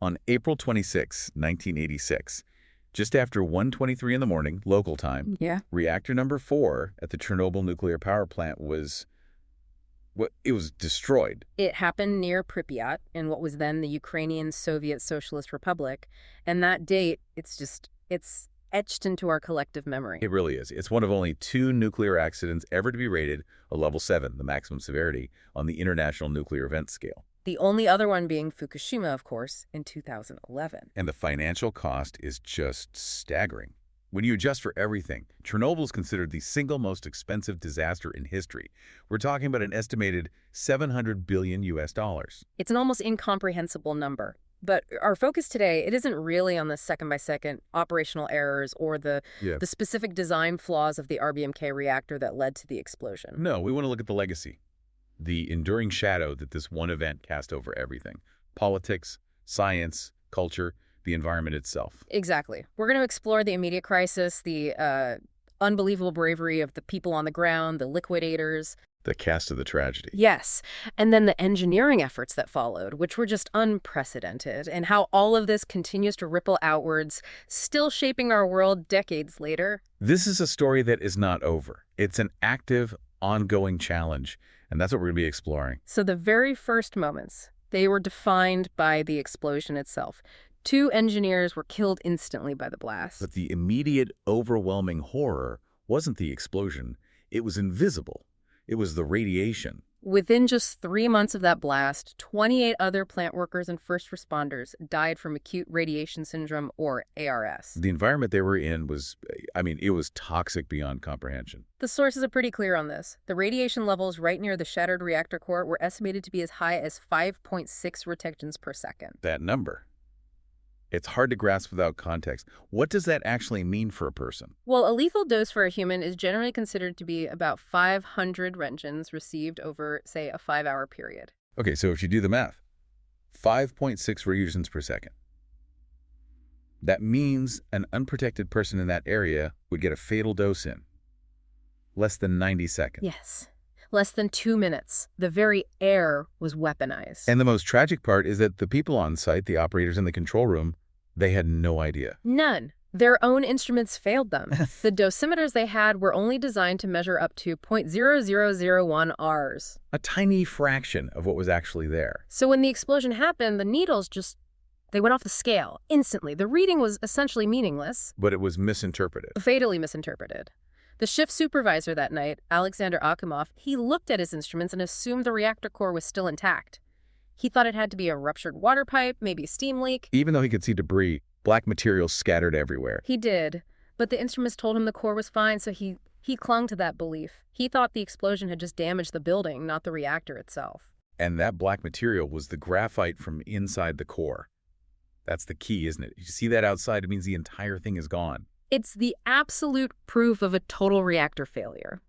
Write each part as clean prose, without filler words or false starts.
On April 26, 1986, just after 1:23 in the morning, local time, Yeah. reactor number 4 at the Chernobyl nuclear power plant it was destroyed. It happened near Pripyat in what was then the Ukrainian Soviet Socialist Republic. And that date, it's etched into our collective memory. It really is. It's one of only 2 nuclear accidents ever to be rated a level 7, the maximum severity, on the International Nuclear Event Scale. The only other one being Fukushima, of course, in 2011. And the financial cost is just staggering. When you adjust for everything, Chernobyl is considered the single most expensive disaster in history. We're talking about an estimated $700 billion US. It's an almost incomprehensible number. But our focus today, it isn't really on the second-by-second operational errors or the specific design flaws of the RBMK reactor that led to the explosion. No, we want to look at the legacy, the enduring shadow that this one event cast over everything. Politics, science, culture, the environment itself. Exactly. We're going to explore the immediate crisis, the unbelievable bravery of the people on the ground, the liquidators. The cast of the tragedy. Yes. And then the engineering efforts that followed, which were just unprecedented, and how all of this continues to ripple outwards, still shaping our world decades later. This is a story that is not over. It's an active, ongoing challenge, and that's what we're going to be exploring. So the very first moments, they were defined by the explosion itself. 2 engineers were killed instantly by the blast. But the immediate, overwhelming horror wasn't the explosion. It was invisible. It was the radiation. Within just 3 months of that blast, 28 other plant workers and first responders died from acute radiation syndrome, or ARS. The environment they were in was, it was toxic beyond comprehension. The sources are pretty clear on this. The radiation levels right near the shattered reactor core were estimated to be as high as 5.6 roentgens per second. That number. It's hard to grasp without context. What does that actually mean for a person? Well, a lethal dose for a human is generally considered to be about 500 roentgens received over, say, a 5-hour period. Okay, so if you do the math, 5.6 roentgens per second. That means an unprotected person in that area would get a fatal dose in less than 90 seconds. Yes. Less than 2 minutes. The very air was weaponized. And the most tragic part is that the people on site, the operators in the control room, they had no idea. None. Their own instruments failed them. The dosimeters they had were only designed to measure up to 0.0001 Rs. A tiny fraction of what was actually there. So when the explosion happened, the needles they went off the scale instantly. The reading was essentially meaningless. But it was misinterpreted. Fatally misinterpreted. The shift supervisor that night, Alexander Akimov, he looked at his instruments and assumed the reactor core was still intact. He thought it had to be a ruptured water pipe, maybe a steam leak. Even though he could see debris, black material scattered everywhere. He did, but the instruments told him the core was fine, so he clung to that belief. He thought the explosion had just damaged the building, not the reactor itself. And that black material was the graphite from inside the core. That's the key, isn't it? You see that outside, it means the entire thing is gone. It's the absolute proof of a total reactor failure.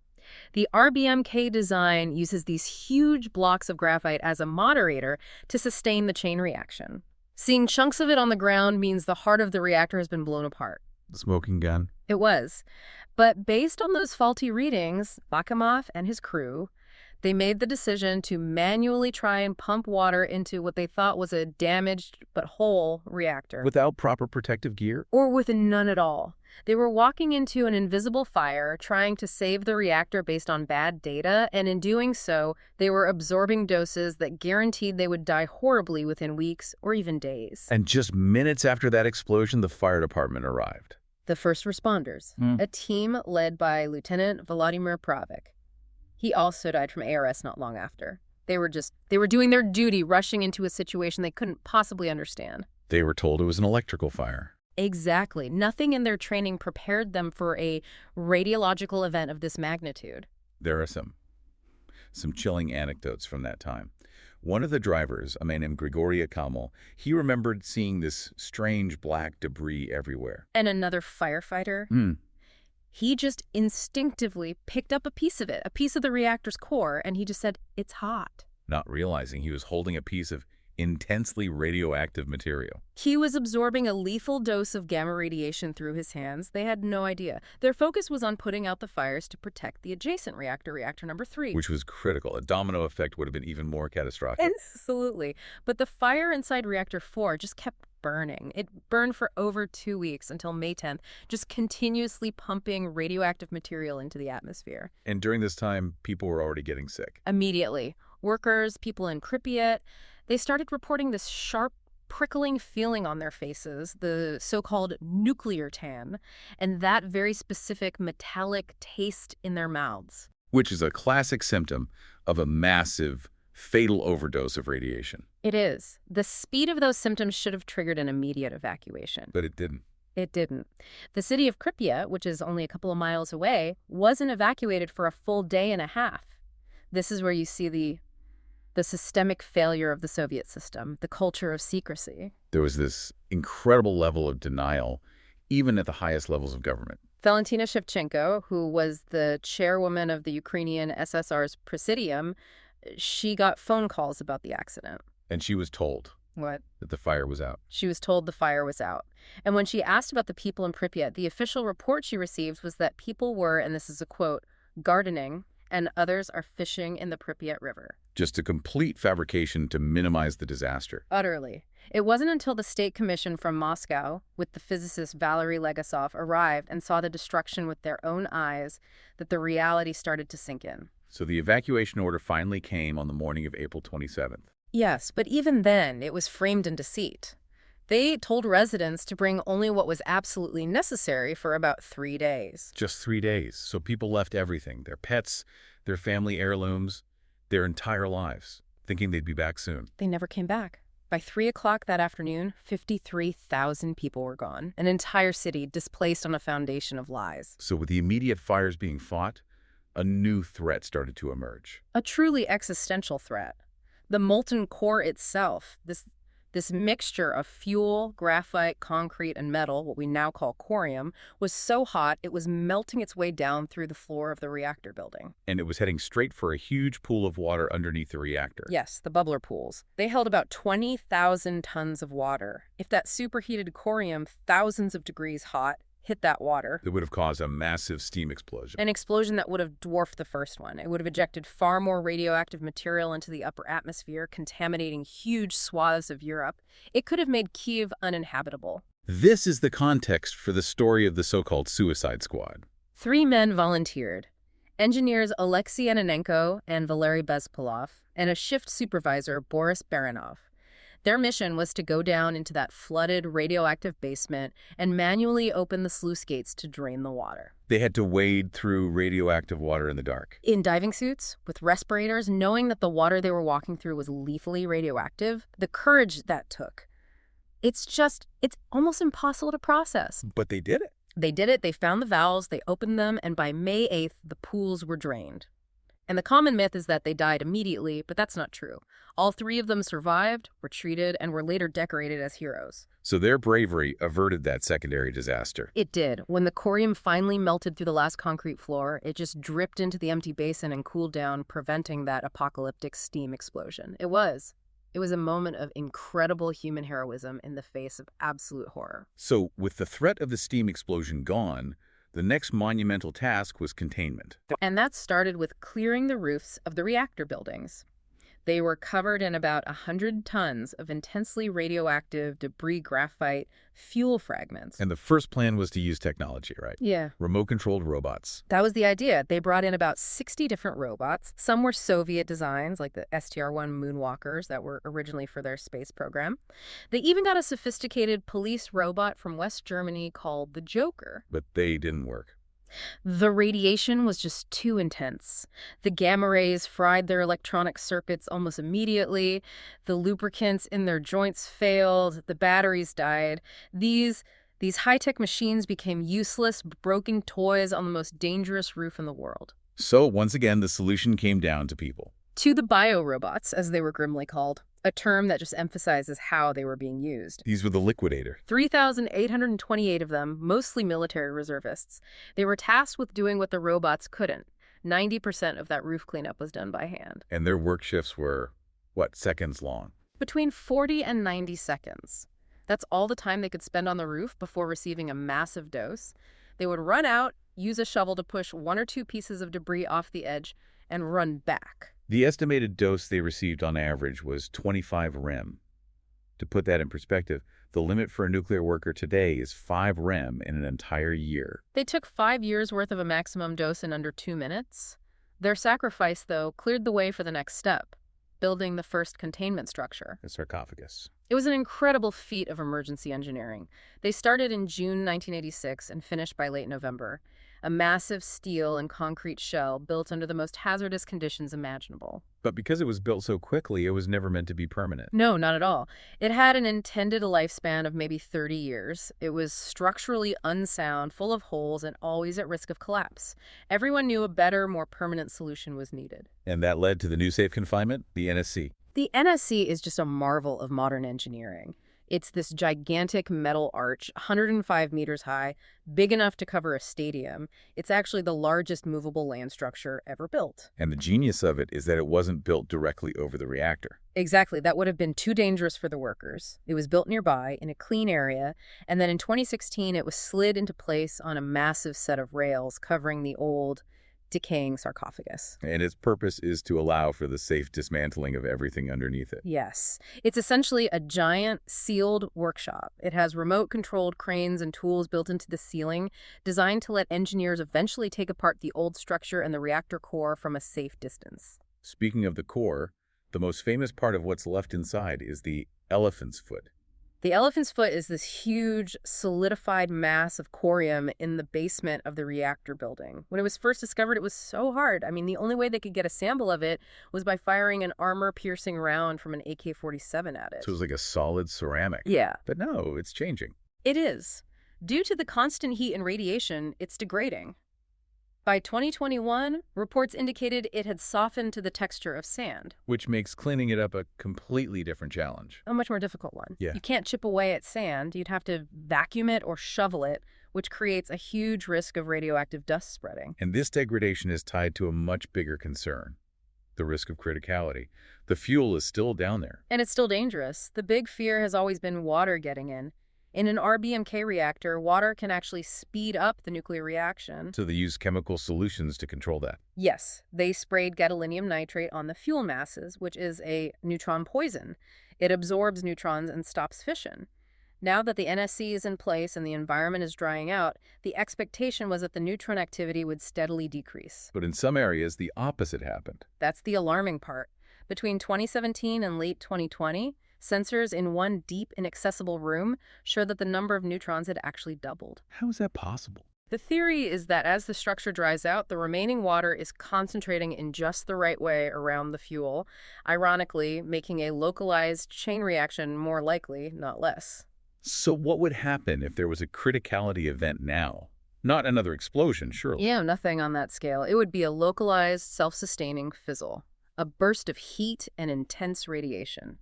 The RBMK design uses these huge blocks of graphite as a moderator to sustain the chain reaction. Seeing chunks of it on the ground means the heart of the reactor has been blown apart. The smoking gun. It was. But based on those faulty readings, Akimov and his crew, they made the decision to manually try and pump water into what they thought was a damaged but whole reactor. Without proper protective gear? Or with none at all. They were walking into an invisible fire, trying to save the reactor based on bad data, and in doing so, they were absorbing doses that guaranteed they would die horribly within weeks or even days. And just minutes after that explosion, the fire department arrived. The first responders, a team led by Lieutenant Vladimir Pravik. He also died from ARS not long after. They were doing their duty, rushing into a situation they couldn't possibly understand. They were told it was an electrical fire. Exactly. Nothing in their training prepared them for a radiological event of this magnitude. There are some chilling anecdotes from that time. One of the drivers, a man named Grigory Akamel, he remembered seeing this strange black debris everywhere. And another firefighter, he just instinctively picked up a piece of the reactor's core, and he just said, "It's hot." Not realizing he was holding a piece of intensely radioactive material. He was absorbing a lethal dose of gamma radiation through his hands. They had no idea. Their focus was on putting out the fires to protect the adjacent reactor, reactor number 3. Which was critical. A domino effect would have been even more catastrophic. Absolutely. But the fire inside reactor 4 just kept burning. It burned for over 2 weeks until May 10th, just continuously pumping radioactive material into the atmosphere. And during this time, people were already getting sick. Immediately, workers, people in Pripyat, they started reporting this sharp, prickling feeling on their faces, the so-called nuclear tan, and that very specific metallic taste in their mouths. Which is a classic symptom of a massive, fatal overdose of radiation. It is. The speed of those symptoms should have triggered an immediate evacuation. But it didn't. It didn't. The city of Pripyat, which is only a couple of miles away, wasn't evacuated for a full day and a half. This is where you see the systemic failure of the Soviet system, the culture of secrecy. There was this incredible level of denial, even at the highest levels of government. Valentina Shevchenko, who was the chairwoman of the Ukrainian SSR's Presidium, she got phone calls about the accident. And she was told What? that the fire was out. She was told the fire was out. And when she asked about the people in Pripyat, the official report she received was that people were, and this is a quote, gardening, and others are fishing in the Pripyat River. Just a complete fabrication to minimize the disaster. Utterly. It wasn't until the State Commission from Moscow, with the physicist Valery Legasov, arrived and saw the destruction with their own eyes that the reality started to sink in. So the evacuation order finally came on the morning of April 27th. Yes, but even then, it was framed in deceit. They told residents to bring only what was absolutely necessary for about 3 days. Just 3 days. So people left everything, their pets, their family heirlooms, their entire lives, thinking they'd be back soon. They never came back. By 3 o'clock that afternoon, 53,000 people were gone. An entire city displaced on a foundation of lies. So with the immediate fires being fought, a new threat started to emerge. A truly existential threat. The molten core itself, this mixture of fuel, graphite, concrete, and metal, what we now call corium, was so hot it was melting its way down through the floor of the reactor building. And it was heading straight for a huge pool of water underneath the reactor. Yes, the bubbler pools. They held about 20,000 tons of water. If that superheated corium, thousands of degrees hot, hit that water, It would have caused a massive steam explosion. an explosion that would have dwarfed the first one. It would have ejected far more radioactive material into the upper atmosphere, contaminating huge swaths of Europe. It could have made Kyiv uninhabitable. This is the context for the story of the so-called Suicide Squad. 3 men volunteered. Engineers Alexei Yanonenko and Valery Bezpolov, and a shift supervisor, Boris Baranov. Their mission was to go down into that flooded radioactive basement and manually open the sluice gates to drain the water. They had to wade through radioactive water in the dark. In diving suits, with respirators, knowing that the water they were walking through was lethally radioactive, the courage that took. It's almost impossible to process. But they did it. They did it, they found the valves, they opened them, and by May 8th, the pools were drained. And the common myth is that they died immediately, but that's not true. All 3 of them survived, were treated, and were later decorated as heroes. So their bravery averted that secondary disaster. It did. When the corium finally melted through the last concrete floor, it just dripped into the empty basin and cooled down, preventing that apocalyptic steam explosion. It was a moment of incredible human heroism in the face of absolute horror. So with the threat of the steam explosion gone, the next monumental task was containment. And that started with clearing the roofs of the reactor buildings. They were covered in about 100 tons of intensely radioactive debris graphite fuel fragments. And the first plan was to use technology, right? Yeah. Remote-controlled robots. That was the idea. They brought in about 60 different robots. Some were Soviet designs, like the STR-1 moonwalkers that were originally for their space program. They even got a sophisticated police robot from West Germany called the Joker. But they didn't work. The radiation was just too intense. The gamma rays fried their electronic circuits almost immediately. The lubricants in their joints failed. The batteries died. These high-tech machines became useless, broken toys on the most dangerous roof in the world. So once again, the solution came down to people. To the biorobots, as they were grimly called, a term that just emphasizes how they were being used. These were the liquidator. 3,828 of them, mostly military reservists. They were tasked with doing what the robots couldn't. 90% of that roof cleanup was done by hand. And their work shifts were, seconds long. Between 40 and 90 seconds. That's all the time they could spend on the roof before receiving a massive dose. They would run out, use a shovel to push 1 or 2 pieces of debris off the edge, and run back. The estimated dose they received on average was 25 rem. To put that in perspective, the limit for a nuclear worker today is 5 rem in an entire year. They took 5 years' worth of a maximum dose in under 2 minutes. Their sacrifice, though, cleared the way for the next step, building the first containment structure. The sarcophagus. It was an incredible feat of emergency engineering. They started in June 1986 and finished by late November. A massive steel and concrete shell built under the most hazardous conditions imaginable. But because it was built so quickly, it was never meant to be permanent. No, not at all. It had an intended lifespan of maybe 30 years. It was structurally unsound, full of holes, and always at risk of collapse. Everyone knew a better, more permanent solution was needed. And that led to the new safe confinement, the NSC. The NSC is just a marvel of modern engineering. It's this gigantic metal arch, 105 meters high, big enough to cover a stadium. It's actually the largest movable land structure ever built. And the genius of it is that it wasn't built directly over the reactor. Exactly. That would have been too dangerous for the workers. It was built nearby in a clean area, and then in 2016 it was slid into place on a massive set of rails covering the old, decaying sarcophagus. And its purpose is to allow for the safe dismantling of everything underneath it. Yes. It's essentially a giant, sealed workshop. It has remote-controlled cranes and tools built into the ceiling, designed to let engineers eventually take apart the old structure and the reactor core from a safe distance. Speaking of the core, the most famous part of what's left inside is the elephant's foot. The elephant's foot is this huge, solidified mass of corium in the basement of the reactor building. When it was first discovered, it was so hard. I mean, the only way they could get a sample of it was by firing an armor-piercing round from an AK-47 at it. So it was like a solid ceramic. Yeah. But no, it's changing. It is. Due to the constant heat and radiation, it's degrading. By 2021, reports indicated it had softened to the texture of sand. Which makes cleaning it up a completely different challenge. A much more difficult one. Yeah. You can't chip away at sand. You'd have to vacuum it or shovel it, which creates a huge risk of radioactive dust spreading. And this degradation is tied to a much bigger concern, the risk of criticality. The fuel is still down there. And it's still dangerous. The big fear has always been water getting in. In an RBMK reactor, water can actually speed up the nuclear reaction. So they use chemical solutions to control that. Yes, they sprayed gadolinium nitrate on the fuel masses, which is a neutron poison. It absorbs neutrons and stops fission. Now that the NSC is in place and the environment is drying out, the expectation was that the neutron activity would steadily decrease. But in some areas, the opposite happened. That's the alarming part. Between 2017 and late 2020, sensors in one deep, inaccessible room showed that the number of neutrons had actually doubled. How is that possible? The theory is that as the structure dries out, the remaining water is concentrating in just the right way around the fuel, ironically making a localized chain reaction more likely, not less. So what would happen if there was a criticality event now? Not another explosion, surely. Yeah, nothing on that scale. It would be a localized, self-sustaining fizzle, a burst of heat and intense radiation.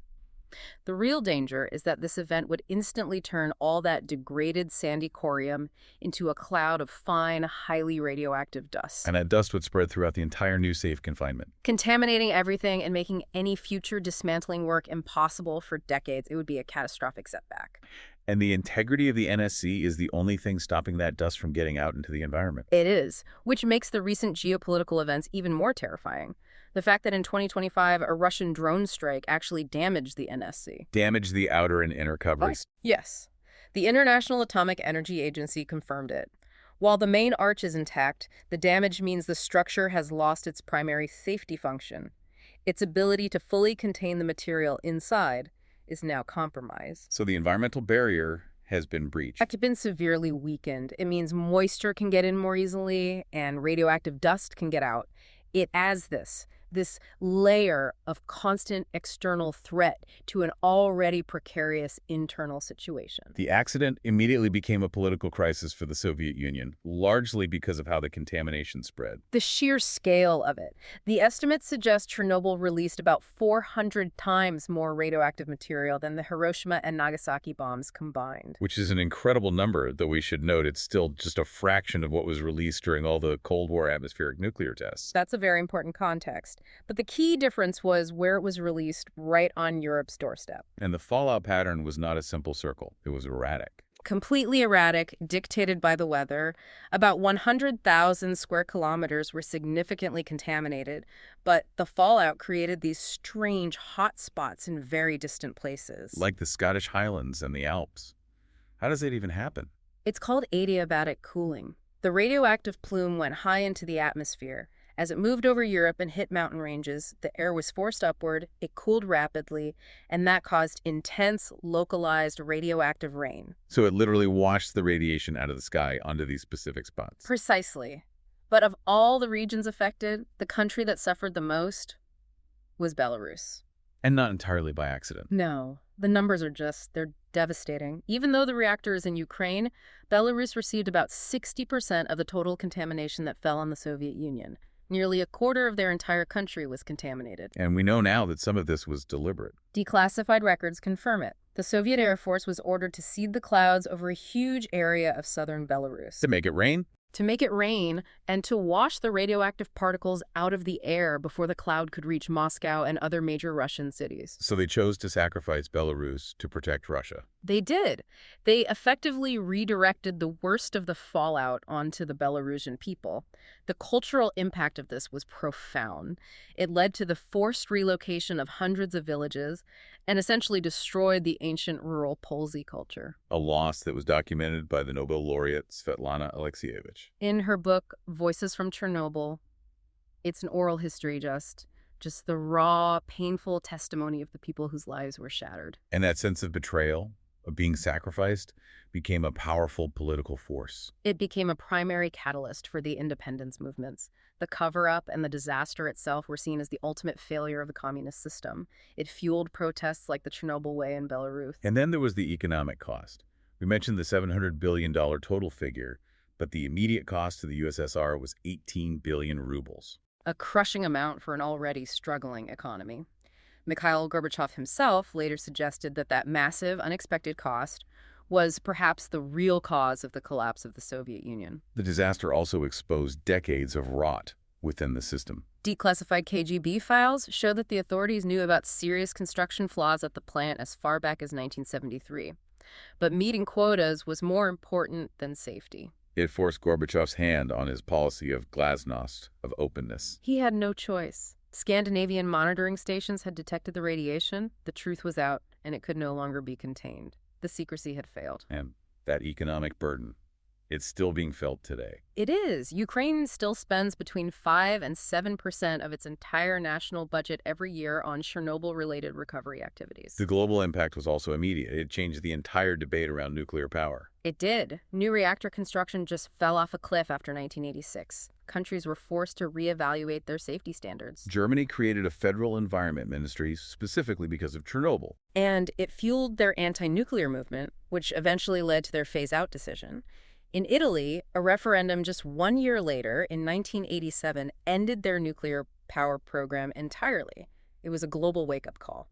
The real danger is that this event would instantly turn all that degraded sandy corium into a cloud of fine, highly radioactive dust. And that dust would spread throughout the entire new safe confinement. Contaminating everything and making any future dismantling work impossible for decades. It would be a catastrophic setback. And the integrity of the NSC is the only thing stopping that dust from getting out into the environment. It is, which makes the recent geopolitical events even more terrifying. The fact that in 2025, a Russian drone strike actually damaged the NSC. Damaged the outer and inner coverings. Yes. The International Atomic Energy Agency confirmed it. While the main arch is intact, the damage means the structure has lost its primary safety function. Its ability to fully contain the material inside is now compromised. So the environmental barrier has been breached. It's been severely weakened. It means moisture can get in more easily and radioactive dust can get out. It adds this layer of constant external threat to an already precarious internal situation. The accident immediately became a political crisis for the Soviet Union, largely because of how the contamination spread. The sheer scale of it. The estimates suggest Chernobyl released about 400 times more radioactive material than the Hiroshima and Nagasaki bombs combined. Which is an incredible number, though we should note it's still just a fraction of what was released during all the Cold War atmospheric nuclear tests. That's a very important context. But the key difference was where it was released right on Europe's doorstep. And the fallout pattern was not a simple circle. It was erratic. Completely erratic, dictated by the weather. About 100,000 square kilometers were significantly contaminated, but the fallout created these strange hot spots in very distant places. Like the Scottish Highlands and the Alps. How does it even happen? It's called adiabatic cooling. The radioactive plume went high into the atmosphere. As it moved over Europe and hit mountain ranges, the air was forced upward, it cooled rapidly, and that caused intense, localized radioactive rain. So it literally washed the radiation out of the sky onto these specific spots. Precisely. But of all the regions affected, the country that suffered the most was Belarus. And not entirely by accident. No, the numbers are they're devastating. Even though the reactor is in Ukraine, Belarus received about 60% of the total contamination that fell on the Soviet Union. Nearly a quarter of their entire country was contaminated. And we know now that some of this was deliberate. Declassified records confirm it. The Soviet Air Force was ordered to seed the clouds over a huge area of southern Belarus. To make it rain? To make it rain and to wash the radioactive particles out of the air before the cloud could reach Moscow and other major Russian cities. So they chose to sacrifice Belarus to protect Russia. They did. They effectively redirected the worst of the fallout onto the Belarusian people. The cultural impact of this was profound. It led to the forced relocation of hundreds of villages and essentially destroyed the ancient rural Polsy culture. A loss that was documented by the Nobel laureate Svetlana Alexievich. In her book, Voices from Chernobyl, it's an oral history, just the raw, painful testimony of the people whose lives were shattered. And that sense of betrayal, of being sacrificed, became a powerful political force. It became a primary catalyst for the independence movements. The cover-up and the disaster itself were seen as the ultimate failure of the communist system. It fueled protests like the Chernobyl Way in Belarus. And then there was the economic cost. We mentioned the $700 billion total figure, but the immediate cost to the USSR was 18 billion rubles. A crushing amount for an already struggling economy. Mikhail Gorbachev himself later suggested that that massive, unexpected cost was perhaps the real cause of the collapse of the Soviet Union. The disaster also exposed decades of rot within the system. Declassified KGB files show that the authorities knew about serious construction flaws at the plant as far back as 1973. But meeting quotas was more important than safety. It forced Gorbachev's hand on his policy of glasnost, of openness. He had no choice. Scandinavian monitoring stations had detected the radiation, the truth was out, and it could no longer be contained. The secrecy had failed. And that economic burden, it's still being felt today. It is. Ukraine still spends between 5 and 7% of its entire national budget every year on Chernobyl-related recovery activities. The global impact was also immediate. It changed the entire debate around nuclear power. It did. New reactor construction just fell off a cliff after 1986. Countries were forced to reevaluate their safety standards. Germany created a federal environment ministry specifically because of Chernobyl. And it fueled their anti-nuclear movement, which eventually led to their phase-out decision. In Italy, a referendum just 1 year later, in 1987, ended their nuclear power program entirely. It was a global wake-up call.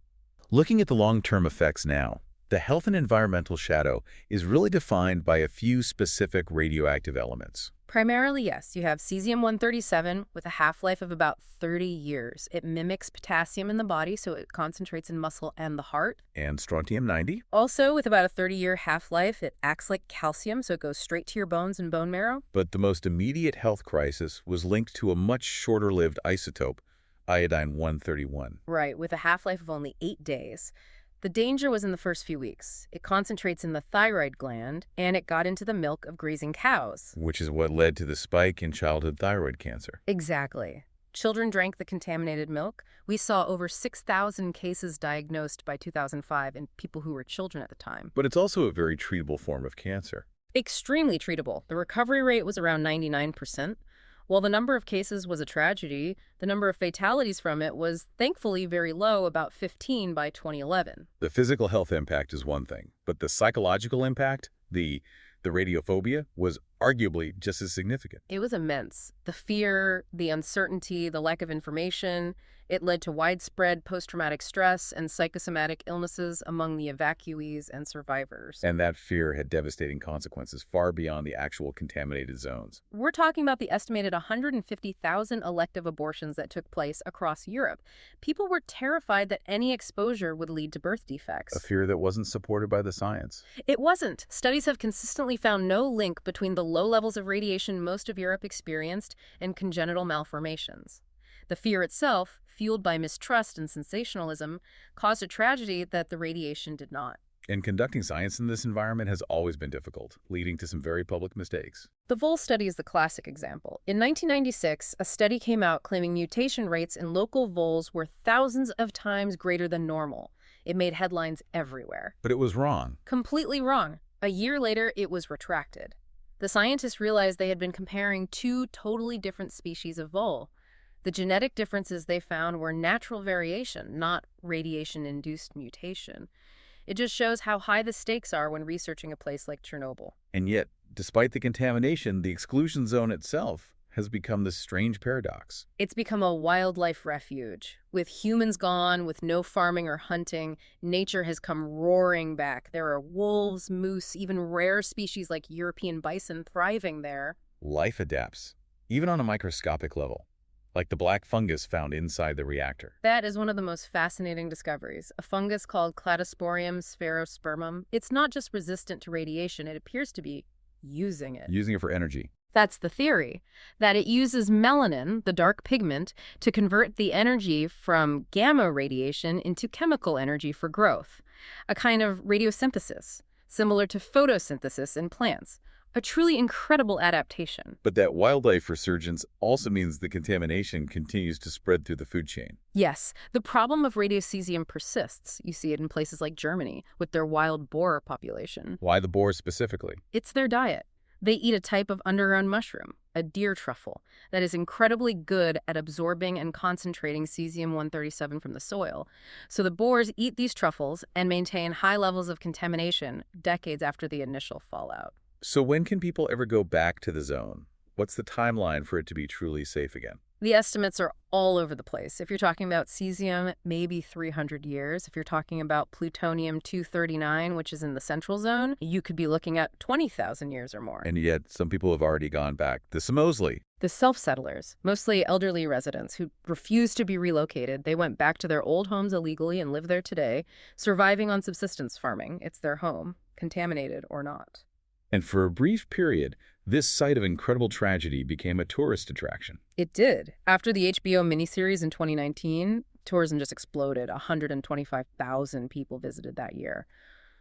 Looking at the long-term effects now, the health and environmental shadow is really defined by a few specific radioactive elements. Primarily, yes. You have cesium-137 with a half-life of about 30 years. It mimics potassium in the body, so it concentrates in muscle and the heart. And strontium-90? Also, with about a 30-year half-life, it acts like calcium, so it goes straight to your bones and bone marrow. But the most immediate health crisis was linked to a much shorter-lived isotope, iodine-131. Right, with a half-life of only 8 days. The danger was in the first few weeks. It concentrates in the thyroid gland, and it got into the milk of grazing cows. Which is what led to the spike in childhood thyroid cancer. Exactly. Children drank the contaminated milk. We saw over 6,000 cases diagnosed by 2005 in people who were children at the time. But it's also a very treatable form of cancer. Extremely treatable. The recovery rate was around 99%. While the number of cases was a tragedy, the number of fatalities from it was thankfully very low, about 15 by 2011. The physical health impact is one thing, but the psychological impact, the radiophobia, was arguably just as significant. It was immense. The fear, the uncertainty, the lack of information, it led to widespread post-traumatic stress and psychosomatic illnesses among the evacuees and survivors. And that fear had devastating consequences far beyond the actual contaminated zones. We're talking about the estimated 150,000 elective abortions that took place across Europe. People were terrified that any exposure would lead to birth defects. A fear that wasn't supported by the science. It wasn't. Studies have consistently found no link between the low levels of radiation most of Europe experienced and congenital malformations. The fear itself, fueled by mistrust and sensationalism, caused a tragedy that the radiation did not. And conducting science in this environment has always been difficult, leading to some very public mistakes. The vole study is the classic example. In 1996, a study came out claiming mutation rates in local voles were thousands of times greater than normal. It made headlines everywhere. But it was wrong. Completely wrong. A year later, it was retracted. The scientists realized they had been comparing two totally different species of vole. The genetic differences they found were natural variation, not radiation-induced mutation. It just shows how high the stakes are when researching a place like Chernobyl. And yet, despite the contamination, the exclusion zone itself has become this strange paradox. It's become a wildlife refuge. With humans gone, with no farming or hunting, nature has come roaring back. There are wolves, moose, even rare species like European bison thriving there. Life adapts, even on a microscopic level, like the black fungus found inside the reactor. That is one of the most fascinating discoveries, a fungus called Cladosporium sphaerospermum. It's not just resistant to radiation, it appears to be using it. Using it for energy. That's the theory, that it uses melanin, the dark pigment, to convert the energy from gamma radiation into chemical energy for growth, a kind of radiosynthesis, similar to photosynthesis in plants. A truly incredible adaptation. But that wildlife resurgence also means the contamination continues to spread through the food chain. Yes, the problem of radiocesium persists. You see it in places like Germany, with their wild boar population. Why the boars specifically? It's their diet. They eat a type of underground mushroom, a deer truffle, that is incredibly good at absorbing and concentrating cesium-137 from the soil. So the boars eat these truffles and maintain high levels of contamination decades after the initial fallout. So when can people ever go back to the zone? What's the timeline for it to be truly safe again? The estimates are all over the place. If you're talking about cesium, maybe 300 years. If you're talking about plutonium-239, which is in the central zone, you could be looking at 20,000 years or more. And yet some people have already gone back. The Samozli. The self-settlers, mostly elderly residents who refused to be relocated, they went back to their old homes illegally and live there today, surviving on subsistence farming. It's their home, contaminated or not. And for a brief period, this site of incredible tragedy became a tourist attraction. It did. After the HBO miniseries in 2019, tourism just exploded. 125,000 people visited that year.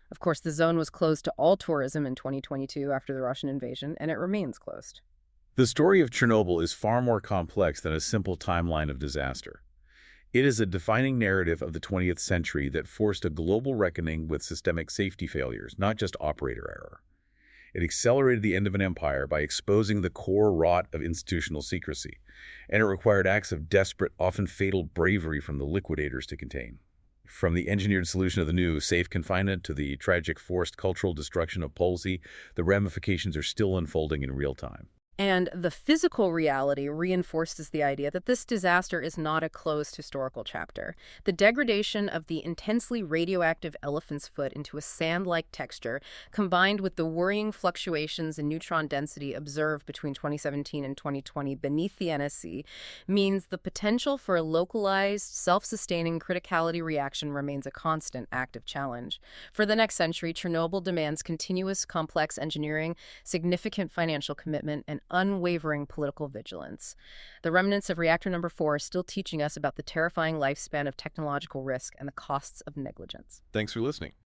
Of course, the zone was closed to all tourism in 2022 after the Russian invasion, and it remains closed. The story of Chernobyl is far more complex than a simple timeline of disaster. It is a defining narrative of the 20th century that forced a global reckoning with systemic safety failures, not just operator error. It accelerated the end of an empire by exposing the core rot of institutional secrecy, and it required acts of desperate, often fatal bravery from the liquidators to contain. From the engineered solution of the new safe confinement to the tragic forced cultural destruction of Polsey, the ramifications are still unfolding in real time. And the physical reality reinforces the idea that this disaster is not a closed historical chapter. The degradation of the intensely radioactive elephant's foot into a sand-like texture, combined with the worrying fluctuations in neutron density observed between 2017 and 2020 beneath the NSC, means the potential for a localized, self-sustaining criticality reaction remains a constant active challenge. For the next century, Chernobyl demands continuous, complex engineering, significant financial commitment, and unwavering political vigilance. The remnants of reactor number 4 are still teaching us about the terrifying lifespan of technological risk and the costs of negligence. Thanks for listening.